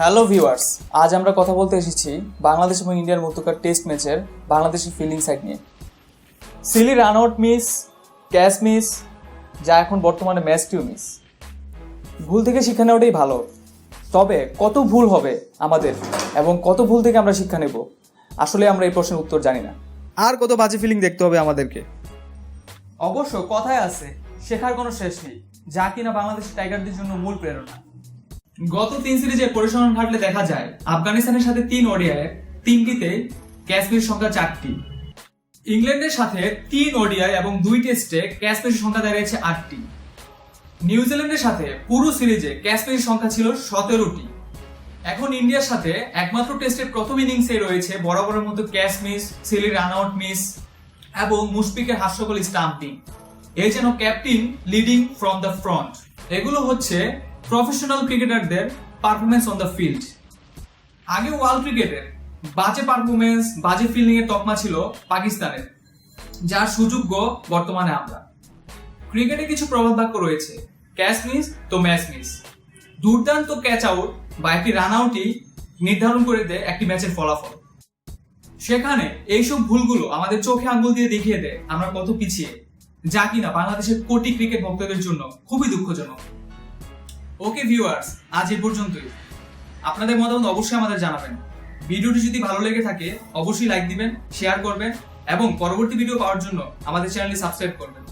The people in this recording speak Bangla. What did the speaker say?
হ্যালো ভিউয়ার্স, আজ আমরা কথা বলতে এসেছি বাংলাদেশ এবং ইন্ডিয়ার মধ্যকার টেস্ট ম্যাচের বাংলাদেশের ফিল্ডিং সাইড নিয়ে। Silly run out miss, catch miss, যা এখন বর্তমানে ম্যাচটিও মিস। ভুল থেকে শিক্ষা নেওয়াটাই ভালো, তবে কত ভুল হবে আমাদের এবং কত ভুল থেকে আমরা শিক্ষা নেব, আসলে আমরা এই প্রশ্নের উত্তর জানি না। আর কত বাজে ফিল্ডিং দেখতে হবে আমাদেরকে। অবশ্য কথায় আছে, শেখার কোনো শেষ নেই, যা কিনা বাংলাদেশ টাইগারদের জন্য মূল প্রেরণা। গত 3 সিরিজে পরিসংখ্যান ঘাটলে দেখা যায় আফগানিস্তানের সাথে 3 ওডিআই 3টিতে ক্যাচ মিসের সংখ্যা 4টি, ইংল্যান্ডের সাথে 3 ওডিআই এবং 2 টেস্টে ক্যাচ মিসের সংখ্যা দাঁড়িয়েছে 8টি, নিউজিল্যান্ডের সাথে পুরো সিরিজে ক্যাচ মিসের সংখ্যা ছিল 17টি। এখন ইন্ডিয়ার সাথে একমাত্র টেস্টের প্রথম ইনিংসে রয়েছে বরাবরের মতো catch miss, silly run out miss এবং মুশফিকের হাস্যকর স্টাম্পিং। এই যেন captain leading from the front. এগুলো হচ্ছে প্রফেশনাল ক্রিকেটারদের পারফরমেন্স অন দ্য ফিল্ড। আগে ওয়ার্ল্ড ক্রিকেটের বাজে পারফরমেন্স, বাজে ফিল্ডিং এর তকমা ছিল পাকিস্তানের, যার সুযোগ্য বর্তমানে আমরা। ক্রিকেটে কিছু প্রবাদ বাক্য রয়েছে, ক্যাচ মিস তো ম্যাচ মিস। দুর্দান্ত ক্যাচ আউট বা একটি রান আউটই নির্ধারণ করে দেয় একটি ম্যাচের ফলাফল। সেখানে এইসব ভুলগুলো আমাদের চোখে আঙ্গুল দিয়ে দেখিয়ে দেয় আমরা কত পিছিয়ে, যা কিনা বাংলাদেশের কোটি ক্রিকেট ভক্তদের জন্য খুবই দুঃখজনক। ওকে ভিউয়ার্স, আজ এই পর্যন্তই। আপনাদের মতামত অবশ্যই আমাদের জানাবেন। ভিডিওটি যদি ভালো লেগে থাকে অবশ্যই লাইক দিবেন, শেয়ার করবেন এবং পরবর্তী ভিডিও পাওয়ার জন্য আমাদের চ্যানেলটি সাবস্ক্রাইব করবেন।